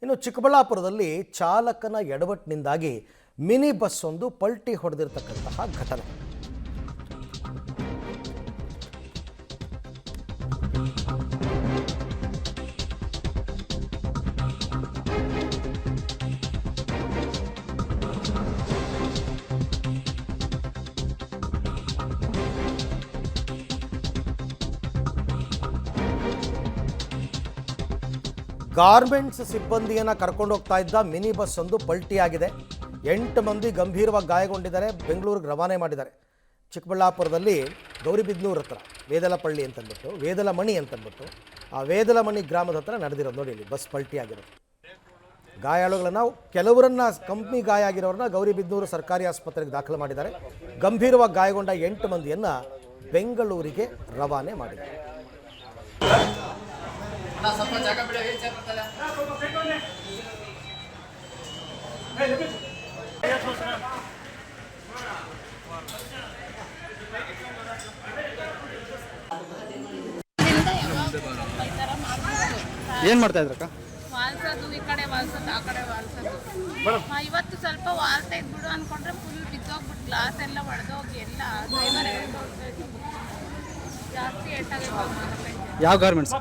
ಇನ್ನು ಚಿಕ್ಕಬಳ್ಳಾಪುರದಲ್ಲಿ ಚಾಲಕನ ಎಡವಟ್ಟಿನಿಂದಾಗಿ ಮಿನಿ ಬಸ್ ಒಂದು ಪಲ್ಟಿ ಹೊಡೆದಿರತಕ್ಕಂತಹ ಘಟನೆ. ಗಾರ್ಮೆಂಟ್ಸ್ ಸಿಬ್ಬಂದಿಯನ್ನು ಕರ್ಕೊಂಡು ಹೋಗ್ತಾ ಇದ್ದ ಮಿನಿ ಬಸ್ ಒಂದು ಪಲ್ಟಿಯಾಗಿದೆ. 8 ಮಂದಿ ಗಂಭೀರವಾಗಿ ಗಾಯಗೊಂಡಿದ್ದಾರೆ. ಬೆಂಗಳೂರಿಗೆ ರವಾನೆ ಮಾಡಿದ್ದಾರೆ. ಚಿಕ್ಕಬಳ್ಳಾಪುರದಲ್ಲಿ ಗೌರಿಬಿದನೂರು ಹತ್ರ ವೇದಲಪಳ್ಳಿ ಅಂತಂದ್ಬಿಟ್ಟು ವೇದಲಮಣಿ ಅಂತಂದ್ಬಿಟ್ಟು ಆ ವೇದಲಮಣಿ ಗ್ರಾಮದ ಹತ್ರ ನಡೆದಿರೋದು ನೋಡಿ. ಇಲ್ಲಿ ಬಸ್ ಪಲ್ಟಿಯಾಗಿರೋದು. ಗಾಯಾಳುಗಳನ್ನು ಕೆಲವರನ್ನ ಕಂಪ್ನಿ ಗಾಯ ಆಗಿರೋರನ್ನ ಗೌರಿಬಿದನೂರು ಸರ್ಕಾರಿ ಆಸ್ಪತ್ರೆಗೆ ದಾಖಲು ಮಾಡಿದ್ದಾರೆ. ಗಂಭೀರವಾಗಿ ಗಾಯಗೊಂಡ 8 ಮಂದಿಯನ್ನು ಬೆಂಗಳೂರಿಗೆ ರವಾನೆ ಮಾಡಿದ್ದಾರೆ. ಏನ್ ಮಾಡ್ತಾ ಇದ್ರಕ್ಕ? ವಾಲ್ಸೋದು, ಈ ಕಡೆ ವಾಲ್ಸೋದು, ಆ ಕಡೆ ವಾಲ್ಸೋದು. ಇವತ್ತು ಸ್ವಲ್ಪ ವಾಲ್ತಾ ಇದ್ಬಿಡು ಅನ್ಕೊಂಡ್ರೆ ಫುಲ್ ಬಿದ್ದೋಗ್ಬಿಟ್ಟು ಗ್ಲಾಸ್ ಎಲ್ಲ ಒಡೆದೋಗಿ ಎಲ್ಲ ಡ್ರೈವರ್ ಜಾಸ್ತಿ ಏಟಾಗಿ ಯಾವ ಗಾರ್ಮೆಂಟ್ಸ್?